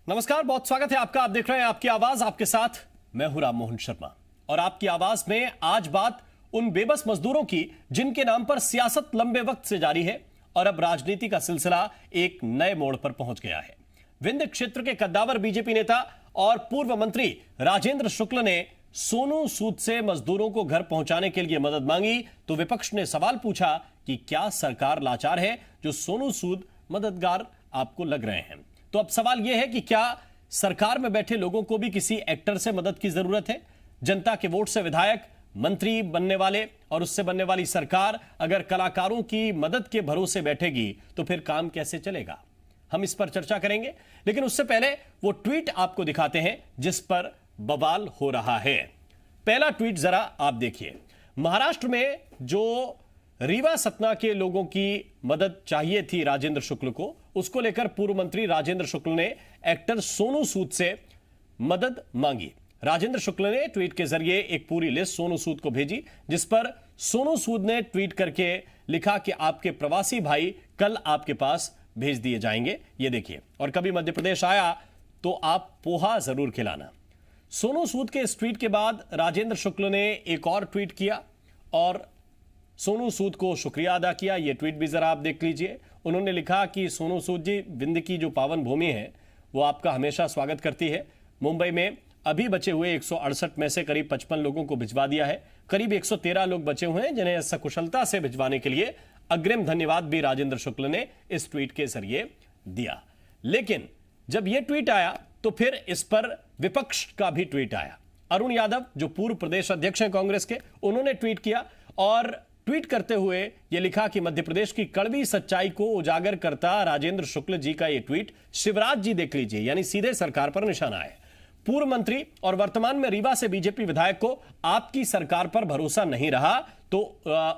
नमस्कार, बहुत स्वागत है आपका। आप देख रहे हैं आपकी आवाज, आपके साथ मैं हूं राम मोहन शर्मा। और आपकी आवाज में आज बात उन बेबस मजदूरों की जिनके नाम पर सियासत लंबे वक्त से जारी है और अब राजनीति का सिलसिला एक नए मोड़ पर पहुंच गया है। विंध्य क्षेत्र के कद्दावर बीजेपी नेता और पूर्व मंत्री राजेंद्र शुक्ल ने सोनू सूद से मजदूरों को घर पहुंचाने के लिए मदद मांगी तो विपक्ष ने सवाल पूछा कि क्या सरकार लाचार है जो सोनू सूद मददगार आपको लग रहे हैं। तो अब सवाल यह है कि क्या सरकार में बैठे लोगों को भी किसी एक्टर से मदद की जरूरत है? जनता के वोट से विधायक, मंत्री बनने वाले और उससे बनने वाली सरकार अगर कलाकारों की मदद के भरोसे बैठेगी तो फिर काम कैसे चलेगा? हम इस पर चर्चा करेंगे, लेकिन उससे पहले वो ट्वीट आपको दिखाते हैं जिस पर बवाल हो रहा है। पहला ट्वीट जरा आप देखिए। महाराष्ट्र में जो रीवा सतना के लोगों की मदद चाहिए थी राजेंद्र शुक्ल को, उसको लेकर पूर्व मंत्री राजेंद्र शुक्ल ने एक्टर सोनू सूद से मदद मांगी। राजेंद्र शुक्ल ने ट्वीट के जरिए एक पूरी लिस्ट सोनू सूद को भेजी, जिस पर सोनू सूद ने ट्वीट करके लिखा कि आपके प्रवासी भाई कल आपके पास भेज दिए जाएंगे, ये देखिए, और कभी मध्य प्रदेश आया तो आप पोहा जरूर खिलाना। सोनू सूद के इस ट्वीट के बाद राजेंद्र शुक्ल ने एक और ट्वीट किया और सोनू सूद को शुक्रिया अदा किया। यह ट्वीट भी जरा आप देख लीजिए। उन्होंने लिखा कि सोनू सूद जी, विंध्य की जो पावन भूमि है वो आपका हमेशा स्वागत करती है। मुंबई में अभी बचे हुए 168 में से करीब 55 लोगों को भिजवा दिया है। करीब 113 लोग बचे हुए हैं जिन्हें सकुशलता से भिजवाने के लिए अग्रिम धन्यवाद भी राजेंद्र शुक्ल ने इस ट्वीट के जरिए दिया। लेकिन जब यह ट्वीट आया तो फिर इस पर विपक्ष का भी ट्वीट आया। अरुण यादव जो पूर्व प्रदेश अध्यक्ष हैं कांग्रेस के, उन्होंने ट्वीट किया और ट्वीट करते हुए यह लिखा कि मध्य प्रदेश की कड़वी सच्चाई को उजागर करता राजेंद्र शुक्ल जी का यह ट्वीट शिवराज जी देख लीजिए, यानी सीधे सरकार पर निशाना है। पूर्व मंत्री और वर्तमान में रीवा से बीजेपी विधायक को आपकी सरकार पर भरोसा नहीं रहा तो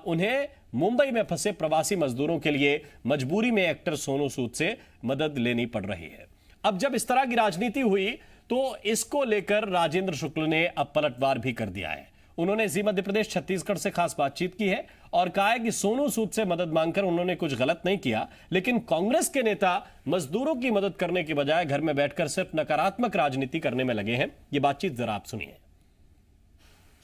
उन्हें मुंबई में फंसे प्रवासी मजदूरों के लिए मजबूरी में एक्टर सोनू सूद से मदद लेनी पड़ रही है। अब जब इस तरह की राजनीति हुई तो इसको लेकर राजेंद्र शुक्ल ने अब पलटवार भी कर दिया है। उन्होंने जी मध्य प्रदेश छत्तीसगढ़ से खास बातचीत की है और कहा है कि सोनू सूद से मदद मांगकर उन्होंने कुछ गलत नहीं किया, लेकिन कांग्रेस के नेता मजदूरों की मदद करने के बजाय घर में बैठकर सिर्फ नकारात्मक राजनीति करने में लगे हैं। ये बातचीत जरा आप सुनिए।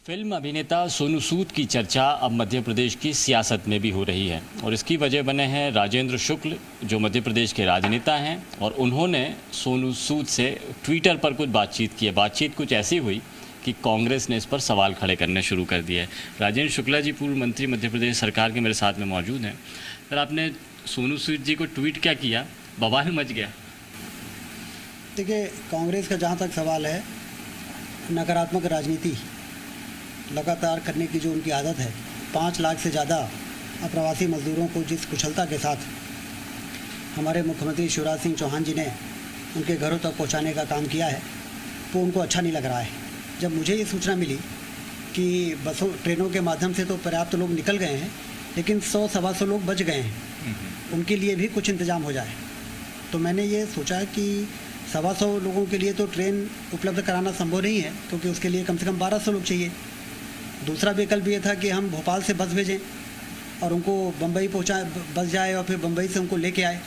फिल्म अभिनेता सोनू सूद की चर्चा अब मध्य प्रदेश की सियासत में भी हो रही है और इसकी वजह बने हैं राजेंद्र शुक्ल, जो मध्य प्रदेश के राजनेता हैं, और उन्होंने सोनू सूद से ट्विटर पर कुछ बातचीत की है। बातचीत कुछ ऐसी हुई कि कांग्रेस ने इस पर सवाल खड़े करने शुरू कर दिए। राजेंद्र शुक्ला जी पूर्व मंत्री मध्य प्रदेश सरकार के मेरे साथ में मौजूद हैं। सर, आपने सोनू सूद जी को ट्वीट क्या किया, बवाल मच गया? देखिए, कांग्रेस का जहाँ तक सवाल है, नकारात्मक राजनीति लगातार करने की जो उनकी आदत है, 5 लाख से ज़्यादा अप्रवासी मजदूरों को जिस कुशलता के साथ हमारे मुख्यमंत्री शिवराज सिंह चौहान जी ने उनके घरों तक पहुँचाने का काम किया है, वो उनको अच्छा नहीं लग रहा है। जब मुझे ये सूचना मिली कि बसों ट्रेनों के माध्यम से तो पर्याप्त लोग निकल गए हैं, लेकिन 100-125 लोग बच गए हैं, उनके लिए भी कुछ इंतजाम हो जाए, तो मैंने ये सोचा कि 125 लोगों के लिए तो ट्रेन उपलब्ध कराना संभव नहीं है, क्योंकि उसके लिए कम से कम 1200 लोग चाहिए। दूसरा विकल्प ये था कि हम भोपाल से बस भेजें और उनको बम्बई पहुँचा बस जाए और फिर बम्बई से उनको लेके आए।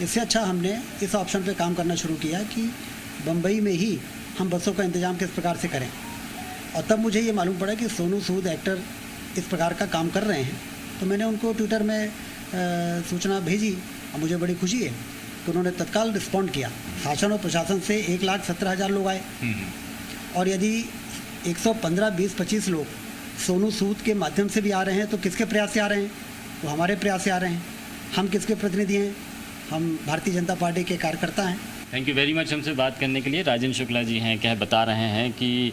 इससे अच्छा हमने इस ऑप्शन पे काम करना शुरू किया कि बम्बई में ही हम बसों का इंतज़ाम किस प्रकार से करें। और तब मुझे ये मालूम पड़ा कि सोनू सूद एक्टर इस प्रकार का काम कर रहे हैं, तो मैंने उनको ट्विटर में सूचना भेजी और मुझे बड़ी खुशी है कि उन्होंने तत्काल रिस्पॉन्ड किया। शासन और प्रशासन से 1,17,000 लोग आए और यदि 115, 20, 25 लोग सोनू सूद के माध्यम से भी आ रहे हैं तो किसके प्रयास से आ रहे हैं? वो हमारे प्रयास से आ रहे हैं। हम किसके प्रतिनिधि हैं? हम भारतीय जनता पार्टी के कार्यकर्ता हैं। थैंक यू वेरी मच हमसे बात करने के लिए। राजेंद्र शुक्ला जी हैं, क्या बता रहे हैं कि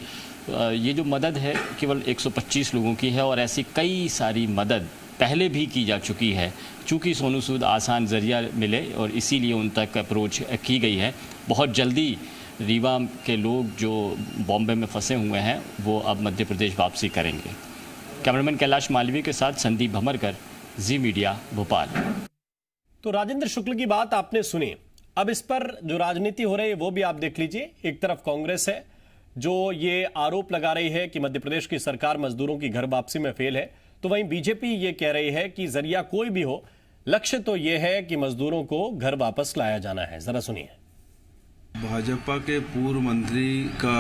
ये जो मदद है केवल 125 लोगों की है और ऐसी कई सारी मदद पहले भी की जा चुकी है। चूँकि सोनू सूद आसान जरिया मिले और इसीलिए उन तक अप्रोच की गई है। बहुत जल्दी रीवा के लोग जो बॉम्बे में फंसे हुए हैं वो अब मध्य प्रदेश वापसी करेंगे। कैमरामैन कैलाश मालवीय के साथ संदीप भमरकर, जी मीडिया, भोपाल। तो राजेंद्र शुक्ल की बात आपने सुनी। अब इस पर जो राजनीति हो रही है वो भी आप देख लीजिए। एक तरफ कांग्रेस है जो ये आरोप लगा रही है कि मध्य प्रदेश की सरकार मजदूरों की घर वापसी में फेल है, तो वहीं बीजेपी ये कह रही है कि जरिया कोई भी हो, लक्ष्य तो यह है कि मजदूरों को घर वापस लाया जाना है। जरा सुनिए। बहुत भाजपा के पूर्व मंत्री का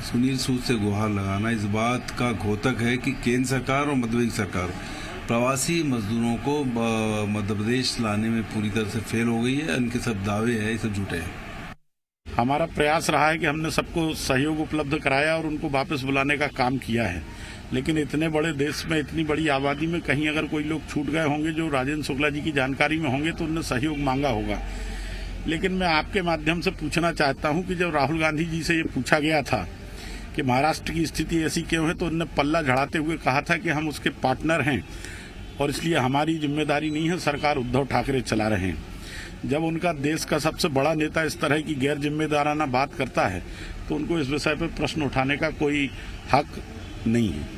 सुनील सूद से गुहार लगाना इस बात का घोतक है कि केंद्र सरकार और मध्यप्रदेश सरकार प्रवासी मजदूरों को मध्य प्रदेश लाने में पूरी तरह से फेल हो गई है। इनके सब दावे हैं, ये सब झूठे हैं। हमारा प्रयास रहा है कि हमने सबको सहयोग उपलब्ध कराया और उनको वापस बुलाने का काम किया है, लेकिन इतने बड़े देश में इतनी बड़ी आबादी में कहीं अगर कोई लोग छूट गए होंगे जो राजेंद्र शुक्ला जी की जानकारी में होंगे तो उन्होंने सहयोग मांगा होगा। लेकिन मैं आपके माध्यम से पूछना चाहता हूं कि जब राहुल गांधी जी से ये पूछा गया था कि महाराष्ट्र की स्थिति ऐसी क्यों है, तो उन्होंने पल्ला झड़ाते हुए कहा था कि हम उसके पार्टनर हैं और इसलिए हमारी जिम्मेदारी नहीं है, सरकार उद्धव ठाकरे चला रहे हैं। जब उनका देश का सबसे बड़ा नेता इस तरह की गैर जिम्मेदाराना बात करता है तो उनको इस विषय पर प्रश्न उठाने का कोई हक नहीं है।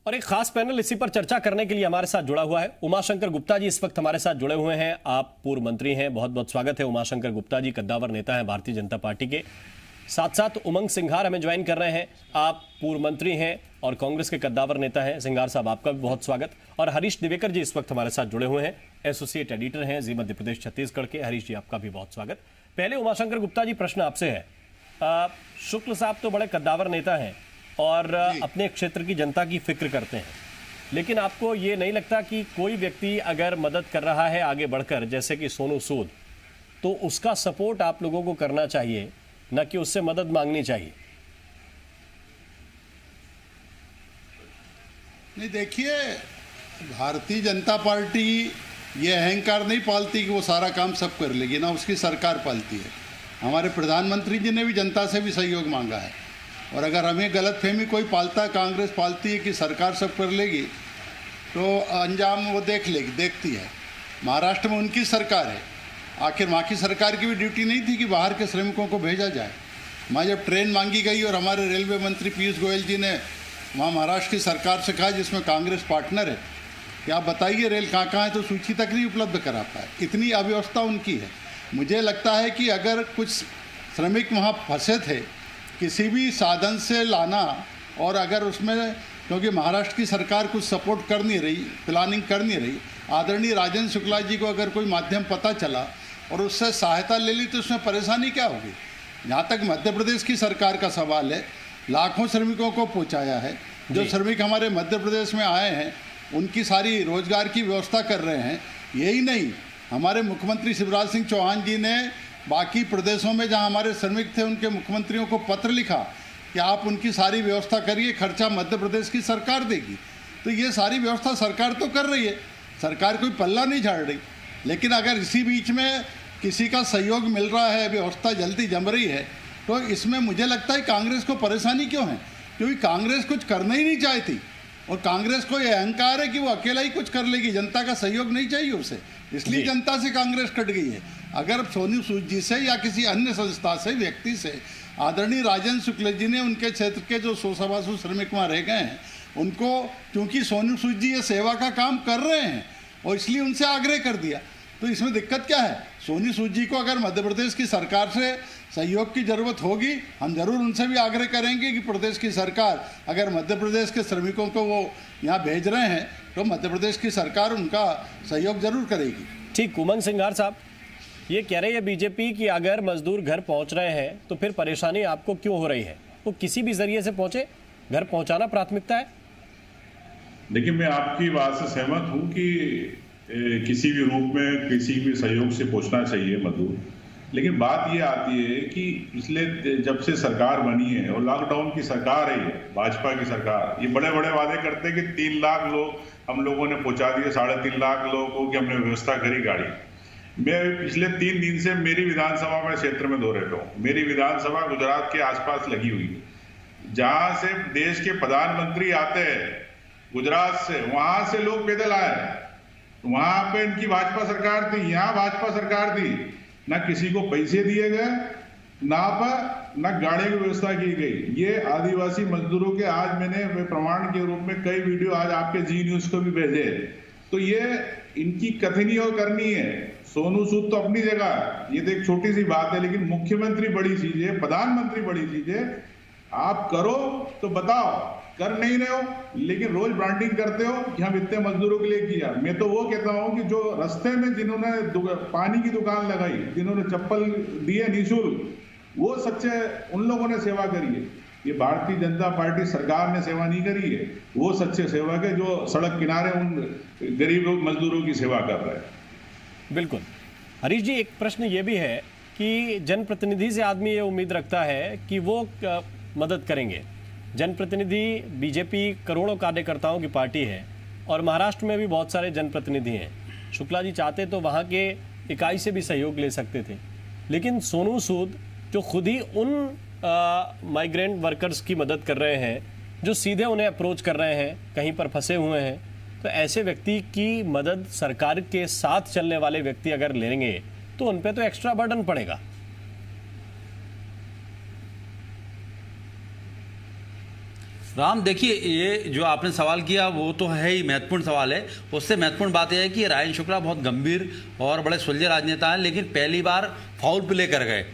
और एक खास पैनल इसी पर चर्चा करने के लिए हमारे साथ जुड़ा हुआ है। उमाशंकर गुप्ता जी इस वक्त हमारे साथ जुड़े हुए हैं। आप पूर्व मंत्री हैं, बहुत बहुत स्वागत है। उमाशंकर गुप्ता जी कद्दावर नेता हैं भारतीय जनता पार्टी के। साथ साथ उमंग सिंघार हमें ज्वाइन कर रहे हैं। आप पूर्व मंत्री हैं और कांग्रेस के कद्दावर नेता हैं। सिंघार साहब आपका भी बहुत स्वागत। और हरीश दिवेकर जी इस वक्त हमारे साथ जुड़े हुए हैं, एसोसिएट एडिटर हैं जी मध्य प्रदेश छत्तीसगढ़ के। हरीश जी आपका भी बहुत स्वागत। पहले उमाशंकर गुप्ता जी प्रश्न आपसे है। शुक्ल साहब तो बड़े कद्दावर नेता हैं और अपने क्षेत्र की जनता की फिक्र करते हैं, लेकिन आपको ये नहीं लगता कि कोई व्यक्ति अगर मदद कर रहा है आगे बढ़कर, जैसे कि सोनू सूद, तो उसका सपोर्ट आप लोगों को करना चाहिए, न कि उससे मदद मांगनी चाहिए? नहीं, देखिए, भारतीय जनता पार्टी ये अहंकार नहीं पालती कि वो सारा काम सब कर लेगी, ना उसकी सरकार पालती है। हमारे प्रधानमंत्री जी ने भी जनता से भी सहयोग मांगा है, और अगर हमें गलतफहमी कोई पालता है, कांग्रेस पालती है कि सरकार सब कर लेगी, तो अंजाम वो देखती है। महाराष्ट्र में उनकी सरकार है, आखिर वहाँ की सरकार की भी ड्यूटी नहीं थी कि बाहर के श्रमिकों को भेजा जाए। वहाँ जब ट्रेन मांगी गई और हमारे रेलवे मंत्री पीयूष गोयल जी ने वहाँ महाराष्ट्र की सरकार से कहा, जिसमें कांग्रेस पार्टनर है, कि आप बताइए रेल कहाँ कहाँ है, तो सूची तक नहीं उपलब्ध करा पाए। इतनी अव्यवस्था उनकी है। मुझे लगता है कि अगर कुछ श्रमिक वहाँ फंसे थे, किसी भी साधन से लाना, और अगर उसमें क्योंकि महाराष्ट्र की सरकार कुछ सपोर्ट कर नहीं रही, प्लानिंग कर नहीं रही, आदरणीय राजेंद्र शुक्ला जी को अगर कोई माध्यम पता चला और उससे सहायता ले ली, तो उसमें परेशानी क्या होगी? जहाँ तक मध्य प्रदेश की सरकार का सवाल है, लाखों श्रमिकों को पहुँचाया है। जो श्रमिक हमारे मध्य प्रदेश में आए हैं उनकी सारी रोजगार की व्यवस्था कर रहे हैं। यही नहीं, हमारे मुख्यमंत्री शिवराज सिंह चौहान जी ने बाकी प्रदेशों में जहां हमारे श्रमिक थे उनके मुख्यमंत्रियों को पत्र लिखा कि आप उनकी सारी व्यवस्था करिए, खर्चा मध्य प्रदेश की सरकार देगी। तो ये सारी व्यवस्था सरकार तो कर रही है, सरकार कोई पल्ला नहीं झाड़ रही। लेकिन अगर इसी बीच में किसी का सहयोग मिल रहा है, व्यवस्था जल्दी जम रही है, तो इसमें मुझे लगता है कांग्रेस को परेशानी क्यों है? क्योंकि कांग्रेस कुछ करना ही नहीं चाहती, और कांग्रेस को यह अहंकार है कि वो अकेला ही कुछ कर लेगी, जनता का सहयोग नहीं चाहिए उसे, इसलिए जनता से कांग्रेस कट गई है। अगर सोनू सूद जी से या किसी अन्य संस्था से, व्यक्ति से, आदरणीय राजेंद्र शुक्ला जी ने उनके क्षेत्र के जो 100-125 श्रमिक वहाँ रह गए हैं उनको, क्योंकि सोनू सूद जी ये सेवा का काम कर रहे हैं और इसलिए उनसे आग्रह कर दिया, तो इसमें दिक्कत क्या है? सोनू सूद जी को अगर मध्य प्रदेश की सरकार से सहयोग की जरूरत होगी, हम जरूर उनसे भी आग्रह करेंगे कि प्रदेश की सरकार अगर मध्य प्रदेश के श्रमिकों को वो यहाँ भेज रहे हैं तो मध्य प्रदेश की सरकार उनका सहयोग जरूर करेगी। ठीक, उमंग सिंघार साहब ये कह रही है बीजेपी कि अगर मजदूर घर पहुंच रहे हैं तो फिर परेशानी आपको क्यों हो रही है? वो किसी भी जरिए से पहुंचे, घर पहुंचाना प्राथमिकता है। देखिए, मैं आपकी बात से सहमत हूं कि किसी भी रूप में किसी भी सहयोग से पहुंचना चाहिए मजदूर, लेकिन बात ये आती है कि पिछले जब से सरकार बनी है और लॉकडाउन की सरकार है, भाजपा की सरकार, ये बड़े बड़े वादे करते हैं कि 3 लाख लोग हम लोगों ने पहुंचा दिए, 3.5 लाख लोगों की हमने व्यवस्था करी गाड़ी। मैं पिछले 3 दिन से मेरी विधानसभा में क्षेत्र में दौरे पे हूँ। मेरी विधानसभा गुजरात के आसपास लगी हुई है, जहां से देश के प्रधानमंत्री आते हैं गुजरात से, वहां से लोग पैदल आए। वहां पे इनकी भाजपा सरकार थी, यहाँ भाजपा सरकार थी, ना किसी को पैसे दिए गए, ना गाड़ी की व्यवस्था की गई। ये आदिवासी मजदूरों के आज मैंने प्रमाण के रूप में कई वीडियो आज आपके जी न्यूज को भी भेजे। तो ये इनकी कथनी और करनी है। सोनू सूद तो अपनी जगह, ये तो एक छोटी सी बात है, लेकिन मुख्यमंत्री बड़ी चीज है, प्रधानमंत्री बड़ी चीज है। आप करो तो बताओ, कर नहीं रहे हो, लेकिन रोज ब्रांडिंग करते हो कि हम इतने मजदूरों के लिए किया। मैं तो वो कहता हूं कि जो रास्ते में जिन्होंने पानी की दुकान लगाई, जिन्होंने चप्पल दिए निःशुल्क, वो सच्चे उन लोगों ने सेवा करी है। ये भारतीय जनता पार्टी सरकार ने सेवा नहीं करी है, वो सच्चे सेवक है जो सड़क किनारे उन गरीब मजदूरों की सेवा कर रहे हैं। बिल्कुल। हरीश जी, एक प्रश्न ये भी है कि जनप्रतिनिधि से आदमी ये उम्मीद रखता है कि वो मदद करेंगे। जनप्रतिनिधि बीजेपी करोड़ों कार्यकर्ताओं की पार्टी है और महाराष्ट्र में भी बहुत सारे जनप्रतिनिधि हैं। शुक्ला जी चाहते तो वहाँ के इकाई से भी सहयोग ले सकते थे, लेकिन सोनू सूद जो खुद ही उन माइग्रेंट वर्कर्स की मदद कर रहे हैं जो सीधे उन्हें अप्रोच कर रहे हैं, कहीं पर फंसे हुए हैं, तो ऐसे व्यक्ति की मदद सरकार के साथ चलने वाले व्यक्ति अगर लेंगे तो उन पे तो एक्स्ट्रा बर्डन पड़ेगा। राम, देखिए, ये जो आपने सवाल किया वो तो है ही महत्वपूर्ण सवाल है। उससे महत्वपूर्ण बात यह है कि राजन शुक्ला बहुत गंभीर और बड़े सुलझे राजनेता हैं, लेकिन पहली बार फाउल प्ले कर गए।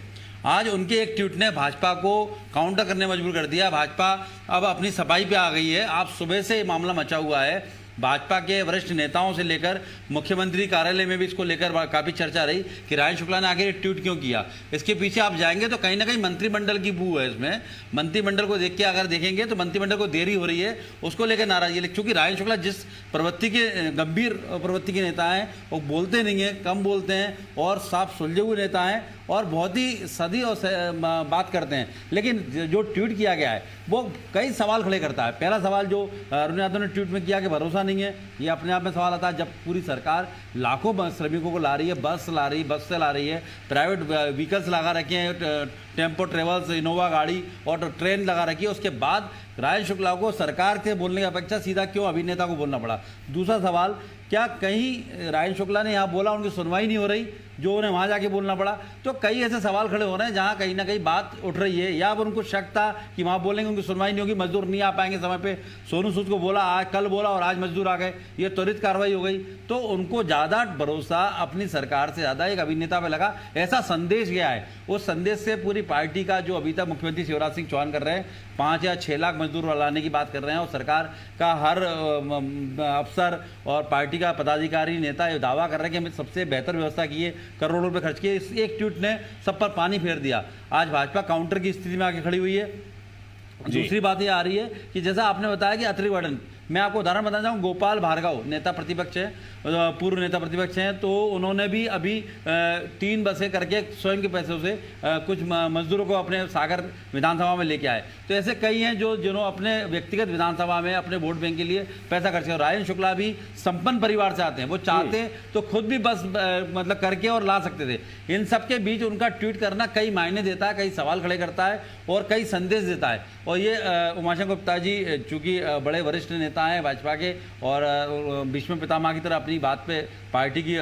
आज उनके एक ट्वीट ने भाजपा को काउंटर करने मजबूर कर दिया। भाजपा अब अपनी सफाई पे आ गई है। आप सुबह से ये मामला मचा हुआ है, भाजपा के वरिष्ठ नेताओं से लेकर मुख्यमंत्री कार्यालय में भी इसको लेकर काफ़ी चर्चा रही कि राजन शुक्ला ने आखिर ट्वीट क्यों किया। इसके पीछे आप जाएंगे तो कहीं ना कहीं मंत्रिमंडल की बू है इसमें। मंत्रिमंडल को देख के अगर देखेंगे तो मंत्रिमंडल को देरी हो रही है, उसको लेकर नाराजगी है। क्योंकि राजन शुक्ला जिस प्रवृत्ति के गंभीर प्रवृत्ति के नेता हैं, वो बोलते नहीं हैं, कम बोलते हैं और साफ सुलझे हुए नेता हैं और बहुत ही सदी और बात करते हैं। लेकिन जो ट्वीट किया गया है वो कई सवाल खड़े करता है। पहला सवाल जो अरुण यादव ने ट्वीट में किया कि भरोसा नहीं है, ये अपने आप में सवाल आता है। जब पूरी सरकार लाखों श्रमिकों को ला रही है, बस से ला रही है, प्राइवेट व्हीकल्स लगा रखे हैं, टेम्पो ट्रेवल्स, इनोवा गाड़ी और ट्रेन लगा रखी है, उसके बाद राजन शुक्ला को सरकार के बोलने की अपेक्षा सीधा क्यों अभिनेता को बोलना पड़ा। दूसरा सवाल, क्या कहीं राजन शुक्ला ने यहाँ बोला उनकी सुनवाई नहीं हो रही जो उन्हें वहाँ जाके बोलना पड़ा। तो कई ऐसे सवाल खड़े हो रहे हैं जहाँ कहीं ना कहीं बात उठ रही है, या अब उनको शक था कि वहाँ बोलेंगे उनकी सुनवाई नहीं होगी, मजदूर नहीं आ पाएंगे समय पे। सोनू सूद को बोला, आज कल बोला और आज मजदूर आ गए, ये त्वरित कार्रवाई हो गई। तो उनको ज़्यादा भरोसा अपनी सरकार से ज़्यादा एक अभिनेता पे लगा, ऐसा संदेश गया है। उस संदेश से पूरी पार्टी का जो अभी तक मुख्यमंत्री शिवराज सिंह चौहान कर रहे हैं, 5 या 6 लाख मजदूर लाने की बात कर रहे हैं और सरकार का हर अफसर और पार्टी का पदाधिकारी नेता ये दावा कर रहे हैं कि हमने सबसे बेहतर व्यवस्था की है, करोड़ों रुपए खर्च किए। इस एक ट्वीट ने सब पर पानी फेर दिया। आज भाजपा काउंटर की स्थिति में आके खड़ी हुई है। दूसरी बात ये आ रही है कि जैसा आपने बताया कि अतिरिक्त बर्डन, मैं आपको उदाहरण बताना चाहूँ। गोपाल भार्गव नेता प्रतिपक्ष है, पूर्व नेता प्रतिपक्ष हैं, तो उन्होंने भी अभी 3 बसें करके स्वयं के पैसों से कुछ मजदूरों को अपने सागर विधानसभा में लेके आए। तो ऐसे कई हैं जिन्होंने अपने व्यक्तिगत विधानसभा में अपने वोट बैंक के लिए पैसा खर्च किया। राजन शुक्ला भी संपन्न परिवार से आते हैं, वो चाहते तो खुद भी बस मतलब करके और ला सकते थे। इन सबके बीच उनका ट्वीट करना कई मायने देता है, कई सवाल खड़े करता है और कई संदेश देता है। और ये उमाशंकर गुप्ता जी चूंकि बड़े वरिष्ठ नेता हैं भाजपा के और भीष्म पितामह की तरह अपनी बात पे पार्टी की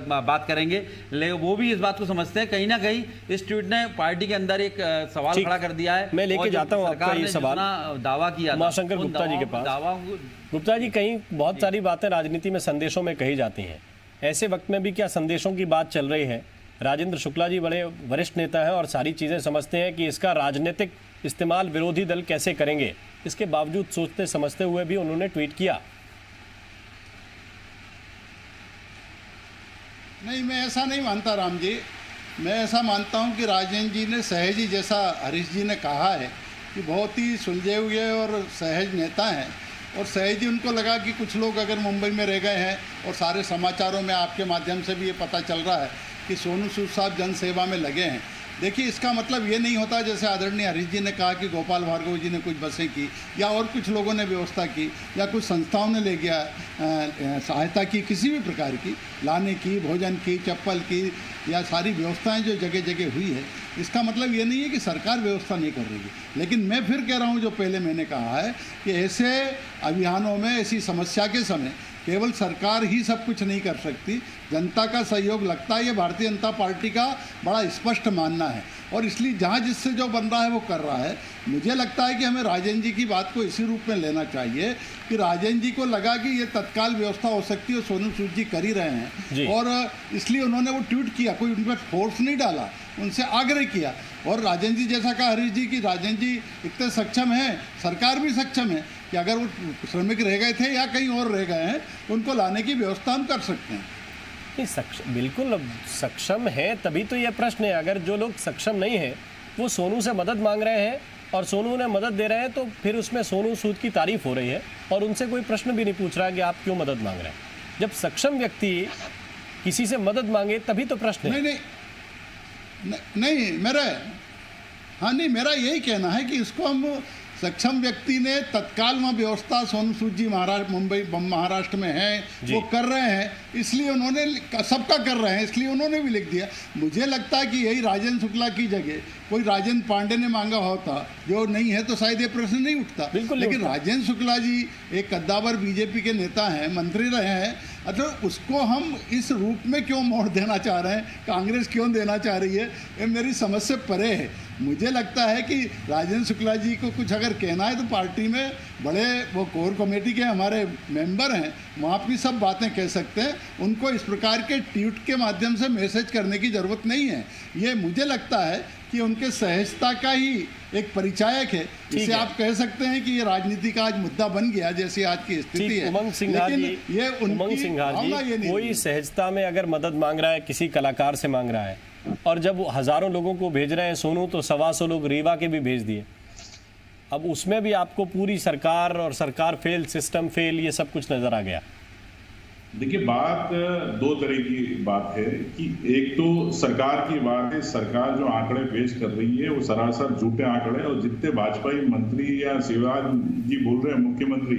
बात करेंगे, लेकिन वो भी इस बात को समझते हैं। कहीं ना कहीं इस ट्वीट ने पार्टी के अंदर एक सवाल खड़ा कर दिया है। मैं लेके जाता हूं आपका ये सवाल दावा किया उमाशंकर गुप्ता जी के पास। गुप्ता जी, कहीं बहुत सारी बातें राजनीति में संदेशों में कही जाती हैं, ऐसे वक्त में भी क्या संदेशों की बात चल रही है? राजेंद्र शुक्ला जी बड़े वरिष्ठ नेता हैं और सारी चीजें समझते हैं कि इसका राजनीतिक इस्तेमाल विरोधी दल कैसे करेंगे, इसके बावजूद सोचते समझते हुए भी उन्होंने ट्वीट किया। नहीं, मैं ऐसा नहीं मानता राम जी। मैं ऐसा मानता हूं कि राजन जी ने सहज ही, जैसा हरीश जी ने कहा है कि बहुत ही सुलझे हुए और सहज नेता हैं, और सहज ही उनको लगा कि कुछ लोग अगर मुंबई में रह गए हैं, और सारे समाचारों में आपके माध्यम से भी ये पता चल रहा है कि सोनू सूद साहब जनसेवा में लगे हैं। देखिए, इसका मतलब ये नहीं होता जैसे आदरणीय हरीश जी ने कहा कि गोपाल भार्गव जी ने कुछ बसें की या और कुछ लोगों ने व्यवस्था की या कुछ संस्थाओं ने ले गया सहायता की, किसी भी प्रकार की लाने की, भोजन की, चप्पल की, या सारी व्यवस्थाएं जो जगह जगह हुई है। इसका मतलब ये नहीं है कि सरकार व्यवस्था नहीं कर रही है। लेकिन मैं फिर कह रहा हूँ, जो पहले मैंने कहा है कि ऐसे अभियानों में, ऐसी समस्या के समय केवल सरकार ही सब कुछ नहीं कर सकती, जनता का सहयोग लगता है। ये भारतीय जनता पार्टी का बड़ा स्पष्ट मानना है और इसलिए जहाँ जिससे जो बन रहा है वो कर रहा है। मुझे लगता है कि हमें राजन जी की बात को इसी रूप में लेना चाहिए कि राजन जी को लगा कि ये तत्काल व्यवस्था हो सकती है, सोनू सूद जी कर ही रहे हैं और इसलिए उन्होंने वो ट्वीट किया। कोई उन पर फोर्स नहीं डाला, उनसे आग्रह किया और राजन जी जैसा कहा हरीश जी कि राजन जी इतने सक्षम हैं, सरकार भी सक्षम है कि अगर वो श्रमिक रह गए थे या कहीं और रह गए हैं उनको लाने की व्यवस्था हम कर सकते हैं। नहीं, बिल्कुल सक्षम है, तभी तो यह प्रश्न है। अगर जो लोग सक्षम नहीं है वो सोनू से मदद मांग रहे हैं और सोनू ने मदद दे रहे हैं, तो फिर उसमें सोनू सूद की तारीफ हो रही है और उनसे कोई प्रश्न भी नहीं पूछ रहा है कि आप क्यों मदद मांग रहे हैं। जब सक्षम व्यक्ति किसी से मदद मांगे तभी तो प्रश्न है। नहीं मेरा यही कहना है कि इसको हम सक्षम व्यक्ति ने तत्काल वहाँ व्यवस्था सोनू सूद जी महाराष्ट्र में है वो कर रहे हैं, इसलिए उन्होंने सबका कर रहे हैं, इसलिए उन्होंने भी लिख दिया। मुझे लगता है कि यही राजेंद्र शुक्ला की जगह कोई राजेंद्र पांडे ने मांगा होता, जो नहीं है तो शायद ये प्रश्न नहीं उठता। लेकिन राजेंद्र शुक्ला जी एक कद्दावर बीजेपी के नेता हैं, मंत्री रहे हैं, अच्छा उसको हम इस रूप में क्यों मोड़ देना चाह रहे हैं, कांग्रेस क्यों देना चाह रही है, ये मेरी समझ से परे है। मुझे लगता है कि राजेंद्र शुक्ला जी को कुछ अगर कहना है तो पार्टी में बड़े वो कोर कमेटी के हमारे मेंबर हैं, वहाँ अपनी सब बातें कह सकते हैं। उनको इस प्रकार के ट्वीट के माध्यम से मैसेज करने की ज़रूरत नहीं है। ये मुझे लगता है कि उनके सहजता का ही एक परिचायक है। इसे आप कह सकते हैं कि ये राजनीति का आज मुद्दा बन गया जैसी आज की स्थिति है। उमंग सिंघार जी कोई सहजता में अगर मदद मांग रहा है, किसी कलाकार से मांग रहा है, और जब हजारों लोगों को भेज रहे हैं सोनू, तो 125 लोग रीवा के भी भेज दिए। अब उसमें भी आपको पूरी सरकार और सरकार फेल, सिस्टम फेल, ये सब कुछ नजर आ गया। देखिए, बात दो तरह की बात है कि एक तो सरकार की बात है, सरकार जो आंकड़े पेश कर रही है वो सरासर झूठे आंकड़े, और जितने भाजपाई मंत्री या शिवराज जी बोल रहे हैं मुख्यमंत्री,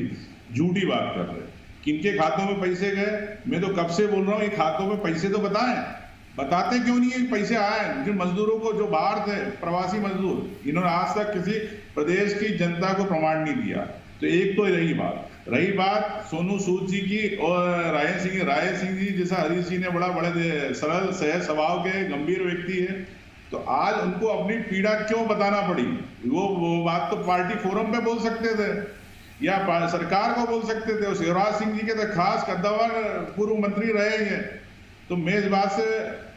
झूठी बात कर रहे हैं। किनके खातों में पैसे गए, मैं तो कब से बोल रहा हूँ, ये खातों में पैसे तो बताएं, बताते क्यों नहीं है पैसे आए। जिन मजदूरों को जो बाहर थे, प्रवासी मजदूर, इन्होंने आज तक किसी प्रदेश की जनता को प्रमाण नहीं दिया। तो एक तो रही बात सोनू सूद जी की और राय सिंह जी जैसा हरीश जी ने बड़े सरल सहज स्वभाव के गंभीर व्यक्ति है, तो आज उनको अपनी पीड़ा क्यों बताना पड़ी। वो बात तो पार्टी फोरम पे बोल सकते थे या सरकार को बोल सकते थे। शिवराज सिंह जी के तो खास कद्दावर पूर्व मंत्री रहे हैं। तो मैं इस बात से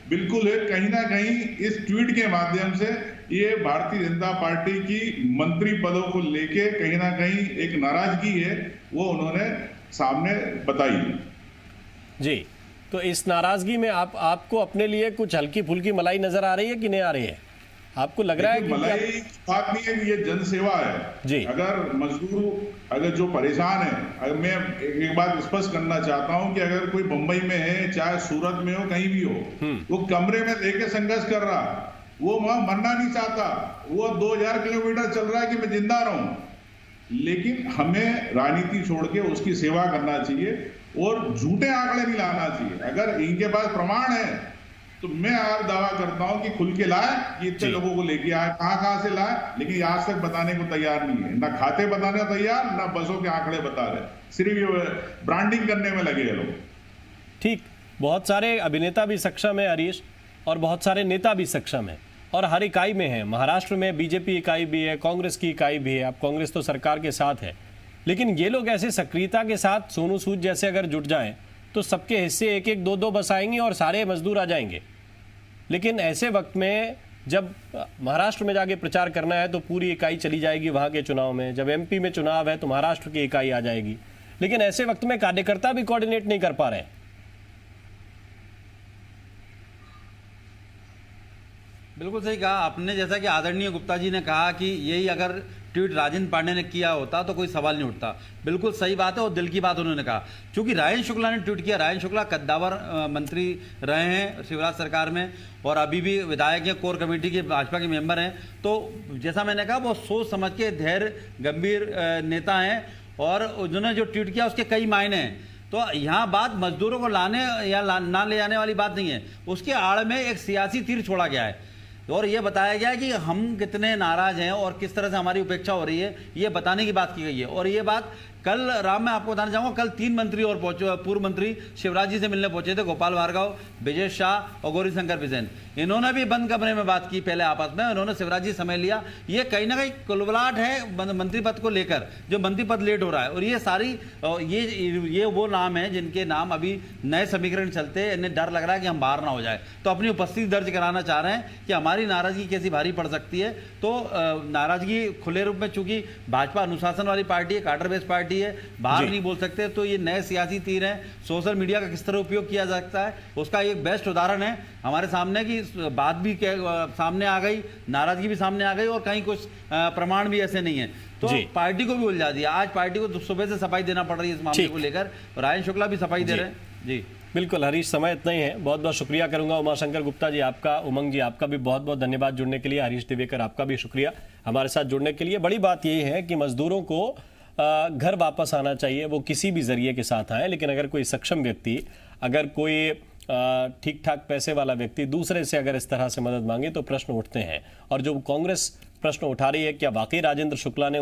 बिल्कुल है, कहीं ना कहीं इस ट्वीट के माध्यम से ये भारतीय जनता पार्टी की मंत्री पदों को लेके कहीं ना कहीं एक नाराजगी है, वो उन्होंने सामने बताई जी। तो इस नाराजगी में आपको अपने लिए कुछ हल्की फुल्की मलाई नजर आ रही है कि नहीं आ रही है? आपको लग रहा है कि मलाई बात नहीं है कि ये जन सेवा है जी। अगर मजदूर अगर जो परेशान है, अगर मैं एक बात स्पष्ट करना चाहता हूं कि अगर कोई मुंबई में है, चाहे सूरत में हो, कहीं भी हो, वो कमरे में लेके संघर्ष कर रहा, वो वहां मरना नहीं चाहता, वो 2000 किलोमीटर चल रहा है कि मैं जिंदा रहूं। लेकिन हमें राजनीति छोड़ के उसकी सेवा करना चाहिए और झूठे आंकड़े नहीं लाना चाहिए। अगर इनके पास प्रमाण है तो मैं आप दावा करता हूं कि खुल के लाए कि इतने लोगों को लेके आए, कहां से लाए, लेकिन आज तक बताने को तैयार नहीं है। ना खाते बताने को तैयार, ना बसों के आंकड़े बता रहे, सिर्फ ये ब्रांडिंग करने में लगे हैं लोग। ठीक, बहुत सारे अभिनेता भी सक्षम है हरीश, और बहुत सारे नेता भी सक्षम है, और हर इकाई में है। महाराष्ट्र में बीजेपी इकाई भी है, कांग्रेस की इकाई भी है। अब कांग्रेस तो सरकार के साथ है, लेकिन ये लोग ऐसे सक्रियता के साथ सोनू सूद जैसे अगर जुट जाएं तो सबके हिस्से एक एक दो बस आएंगी और सारे मजदूर आ जाएंगे। लेकिन ऐसे वक्त में जब महाराष्ट्र में जाके प्रचार करना है तो पूरी इकाई चली जाएगी वहां के चुनाव में, जब एमपी में चुनाव है तो महाराष्ट्र की इकाई आ जाएगी। लेकिन ऐसे वक्त में कार्यकर्ता भी कोऑर्डिनेट नहीं कर पा रहे। बिल्कुल सही कहा आपने, जैसा कि आदरणीय गुप्ता जी ने कहा कि यही अगर ट्वीट राजेंद्र पांडे ने किया होता तो कोई सवाल नहीं उठता। बिल्कुल सही बात है और दिल की बात उन्होंने कहा। क्योंकि राजेंद्र शुक्ला ने ट्वीट किया, राजेंद्र शुक्ला कद्दावर मंत्री रहे हैं शिवराज सरकार में और अभी भी विधायक हैं, कोर कमेटी के भाजपा के मेंबर हैं। तो जैसा मैंने कहा वो सोच समझ के धैर्य गंभीर नेता हैं और उन्होंने जो ट्वीट किया उसके कई मायने हैं। तो यहाँ बात मजदूरों को लाने या ना ले जाने वाली बात नहीं है, उसके आड़ में एक सियासी तीर छोड़ा गया है और ये बताया गया है कि हम कितने नाराज हैं और किस तरह से हमारी उपेक्षा हो रही है, ये बताने की बात की गई है। और ये बात कल राम मैं आपको बताना चाहूंगा, कल 3 मंत्री और पहुंचे, पूर्व मंत्री शिवराज जी से मिलने पहुंचे थे, गोपाल भार्गव, विजय शाह और गौरीशंकर बिसेन। इन्होंने भी बंद कमरे में बात की पहले आपस में, उन्होंने शिवराज जी समय लिया। ये कहीं ना कहीं कुलबुलाहट है मंत्री पद को लेकर, जो मंत्री पद लेट हो रहा है। और ये सारी ये वो नाम है जिनके नाम अभी नए समीकरण चलते हैं, इन्हें डर लग रहा है कि हम बाहर ना हो जाए, तो अपनी उपस्थिति दर्ज कराना चाह रहे हैं कि हमारी नाराजगी कैसी भारी पड़ सकती है। तो नाराजगी खुले रूप में, चूंकि भाजपा अनुशासन वाली पार्टी है, कार्टर बेस्ड पार्टी है, बाहर नहीं बोल सकते, तो ये नए सियासी तीर हैं। सोशल मीडिया का किस तरह उपयोग किया जा सकता है उसका एक बेस्ट उदाहरण है हमारे सामने, की बात भी सामने आ गई, नाराजगी भी सामने आ गई, और कहीं कुछ प्रमाण भी ऐसे नहीं है, तो पार्टी को भी उलझा दिया। आज पार्टी को सुबह से सफाई देना पड़ रही है इस मामले को लेकर, राजन शुक्ला भी सफाई दे रहे हैं। जी बिल्कुल हरीश, समय इतना ही है, बहुत बहुत शुक्रिया करूंगा। उमाशंकर गुप्ता जी आपका, उमंग जी आपका भी बहुत बहुत धन्यवाद जुड़ने के लिए। हरीश दिवेकर आपका भी शुक्रिया हमारे साथ जुड़ने के लिए। बड़ी बात यही है कि मजदूरों को घर वापस आना चाहिए, वो किसी भी जरिए के साथ आए, लेकिन अगर कोई सक्षम व्यक्ति, अगर कोई ठीक ठाक पैसे वाला व्यक्ति दूसरे से अगर इस तरह से मदद मांगे तो प्रश्न उठते हैं। और जो कांग्रेस प्रश्न उठा रही है, क्या वाकई राजेंद्र शुक्ला ने